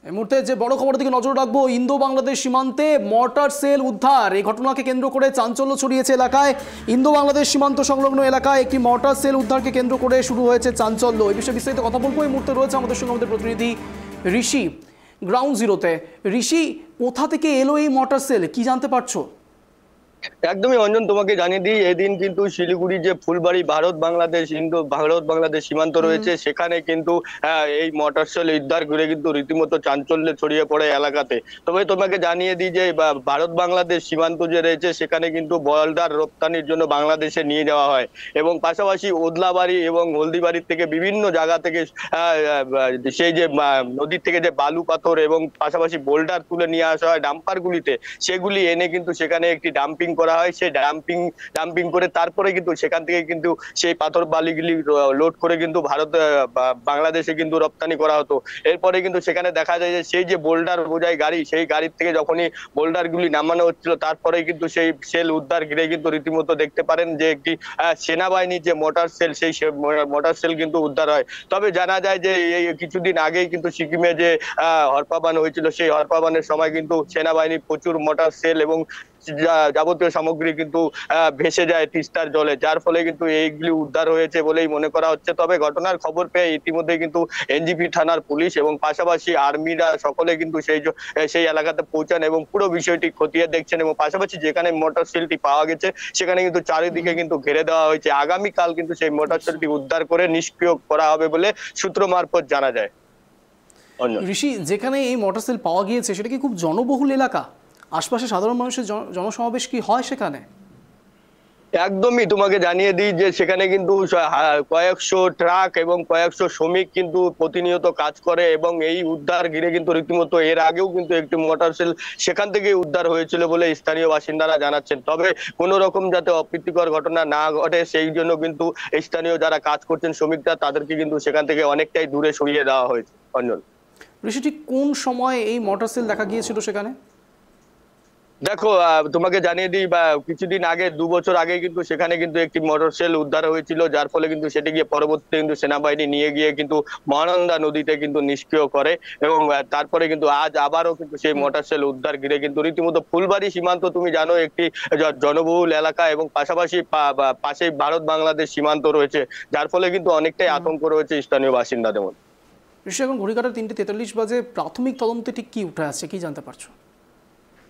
এই মুহূর্তে যে বড় খবরের দিকে নজর রাখবো, ইন্দো বাংলাদেশ সীমান্তে মর্টার সেল উদ্ধার। এই ঘটনাকে কেন্দ্র করে চাঞ্চল্য ছড়িয়েছে এলাকায়। ইন্দো বাংলাদেশ সীমান্ত সংলগ্ন এলাকায় একটি মর্টার সেল উদ্ধারকে কেন্দ্র করে শুরু হয়েছে চাঞ্চল্য। এই বিষয়ে বিস্তারিত কথা বলবো। এই মুহূর্তে রয়েছে আমাদের সঙ্গে আমাদের প্রতিনিধি ঋষি গ্রাউন্ড জিরোতে। ঋষি, কোথা থেকে এলো এই মর্টার সেল, কি জানতে পারছো? একদমই অঞ্জন, তোমাকে জানিয়ে দিই, এদিন কিন্তু শিলিগুড়ি যে ফুলবাড়ি ভারত বাংলাদেশ সীমান্ত রয়েছে সেখানে কিন্তু এই মোটর সেল উদ্ধার করে কিন্তু রীতিমতো চাঞ্চল্য ছড়িয়ে পড়ে এলাকাতে। তবে তোমাকে জানিয়ে দিই যে ভারত বাংলাদেশ সীমান্ত যে রয়েছে সেখানে কিন্তু বলদার রপ্তানির জন্য বাংলাদেশে নিয়ে যাওয়া হয় এবং পাশাপাশি ওদলাবাড়ি এবং হলদিবাড়ির থেকে বিভিন্ন জায়গা থেকে সেই যে নদীর থেকে যে বালু পাথর এবং পাশাপাশি বোল্ডার তুলে নিয়ে আসা হয় ডাম্পার গুলিতে, সেগুলি এনে কিন্তু সেখানে একটি ডাম্পিং করা হয়। সেই ডাম্পিং করে তারপরে কিন্তু সেখান থেকে কিন্তু সেই পাথর বালিগুলি লোড করে কিন্তু বাংলাদেশে কিন্তু রপ্তানি করা হতো। এরপরে কিন্তু সেখানে দেখা যায় যে সেই যে বোল্ডার বোঝাই গাড়ি, সেই গাড়ির থেকে যখনই বোল্ডার গুলি নামানো হচ্ছিল তারপরে কিন্তু সেই সেল উদ্ধার ঘিরে কিন্তু রীতিমতো দেখতে পারেন যে একটি সেনাবাহিনীর যে মোটর সেল, সেই মোটর সেল কিন্তু উদ্ধার হয়। তবে জানা যায় যে এই কিছুদিন আগেই কিন্তু সিকিমে যে হরপাবান হয়েছিল, সেই হরপাবানের সময় কিন্তু সেনাবাহিনী প্রচুর মোটর সেল এবং যাবতীয় সামগ্রী কিন্তু ভেসে যায় তিস্তার জলে, যার ফলে কিন্তু এইগুলি উদ্ধার হয়েছে বলেই মনে করা হচ্ছে। তবে ঘটনার খবর পেয়ে ইতিমধ্যে কিন্তু এনজিপি থানার পুলিশ এবং পাশাপাশি আর্মিরা সকলে কিন্তু সেই এলাকাতে পৌঁছান এবং পুরো বিষয়টি খতিয়ে দেখছেন এবং পাশাপাশি যেখানে মোটর সেলটি পাওয়া গেছে সেখানে কিন্তু চারিদিকে কিন্তু ঘিরে দেওয়া হয়েছে। আগামীকাল কিন্তু সেই মোটর সেলটি উদ্ধার করে নিষ্ক্রিয় করা হবে বলে সূত্র মারফত জানা যায়। ঋষি, যেখানে এই মোটর সেল পাওয়া গিয়েছে সেটা কি খুব জনবহুল এলাকা? আশপাশে সাধারণ মানুষের জনসমাবেশ কি হয় সেখানে? একদমই, তোমাকে জানিয়ে দিই যে সেখানে কিন্তু কয়েকশো ট্রাক এবং কয়েকশো শ্রমিক কিন্তু প্রতিনিয়ত কাজ করে এবং এই উদ্ধার ঘিরে কিন্তু রীতিমতো এর আগেও কিন্তু একটি মোটর সেল সেখান থেকে উদ্ধার হয়েছিল বলে স্থানীয় বাসিন্দারা জানাচ্ছেন। তবে কোনো রকম যাতে অপ্রীতিকর ঘটনা না ঘটে সেই জন্য কিন্তু স্থানীয় যারা কাজ করছেন শ্রমিকরা, তাদেরকে কিন্তু সেখান থেকে অনেকটাই দূরে সরিয়ে দেওয়া হয়েছে। অঞ্জন, ঋষি, ঠিক কোন সময় এই মোটর সেল দেখা গিয়েছিল সেখানে? দেখো, তোমাকে জানিয়ে দিই কিছুদিন আগে 2 বছর আগে কিন্তু সেখানে কিন্তু একটি মোটর সেল উদ্ধার হয়েছিল, যার ফলে কিন্তু সেটি গিয়ে পরবর্তীতে কিন্তু সেনাবাহিনী নিয়ে গিয়ে কিন্তু মহানন্দা নদীতে কিন্তু নিষ্ক্রিয় করে এবং তারপরে কিন্তু আজ আবারও কিন্তু সেই মোটর সেল উদ্ধার ঘিরে কিন্তু রীতিমতো ফুলবাড়ি সীমান্ত তুমি জানো একটি জনবহুল এলাকা এবং পাশাপাশি পাশেই ভারত বাংলাদেশ সীমান্ত রয়েছে, যার ফলে কিন্তু অনেকটাই আতঙ্ক রয়েছে স্থানীয় বাসিন্দাদের মধ্যে। ঋষি, এখন ঘড়িকাটার 3:43 বাজে। প্রাথমিক তদন্তে ঠিক কি উঠে আসছে, কি জানতে পারছো?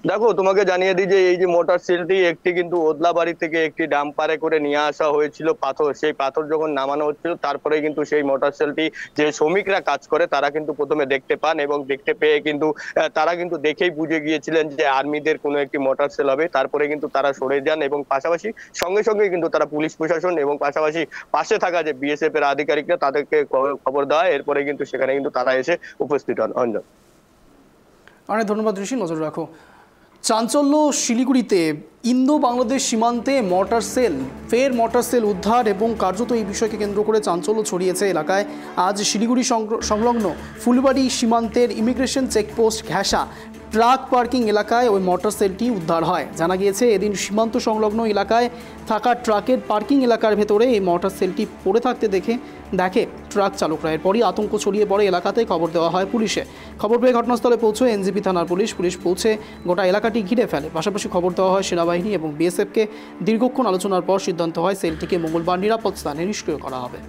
দেখো, তোমাকে জানিয়ে দিই যে এই যে মোটর সেলটি একটি কিন্তু ওদলাবাড়ি থেকে একটি ডাম্পারে করে নিয়ে আসা হয়েছিল পাথর। সেই পাথর যখন নামানো হচ্ছিল তারপরে কিন্তু সেই মোটর সেলটি যে শ্রমিকরা কাজ করে তারা কিন্তু প্রথমে দেখতে পান এবং দেখতে পেয়ে কিন্তু তারা কিন্তু দেখেই বুঝে গিয়েছিলেন যে আর্মিদের কোনো একটি মোটর সেল হবে। তারপরে কিন্তু তারা সরে যান এবং পাশাপাশি সঙ্গে সঙ্গে কিন্তু তারা পুলিশ প্রশাসন এবং পাশাপাশি পাশে থাকা যে বিএসএফ এর আধিকারিকরা তাদেরকে খবর দেওয়া হয়। এরপরে কিন্তু সেখানে কিন্তু তারা এসে উপস্থিত হন। অঞ্জন, অনেক ধন্যবাদ ঋষি, নজর রাখো। চাঞ্চল্য শিলিগুড়িতে, ইন্দো বাংলাদেশ সীমান্তে মর্টার সেল উদ্ধার এবং কার্যত এই বিষয়কে কেন্দ্র করে চাঞ্চল্য ছড়িয়েছে এলাকায়। আজ শিলিগুড়ি সংলগ্ন ফুলবাড়ি সীমান্তের ইমিগ্রেশন চেকপোস্ট ঘেঁষা ট্রাক পার্কিং এলাকায় ওই মর্টার সেলটি উদ্ধার হয়। জানা গিয়েছে এদিন সীমান্ত সংলগ্ন এলাকায় থাকা ট্রাকের পার্কিং এলাকার ভেতরে এই মর্টার সেলটি পড়ে থাকতে দেখে ট্রাক চালকরা। এরপরই আতঙ্ক ছড়িয়ে পড়ে এলাকাতে, খবর দেওয়া হয় পুলিশে। খবর পেয়ে ঘটনাস্থলে পৌঁছয় এনজিপি থানার পুলিশ পৌঁছে গোটা এলাকাটি ঘিরে ফেলে। পাশাপাশি খবর দেওয়া হয় সেনাবাহিনী এবং বিএসএফকে। দীর্ঘক্ষণ আলোচনার পর সিদ্ধান্ত হয় সেলটিকে মঙ্গলবার নিরাপদ স্থানে নিষ্ক্রিয় করা হবে।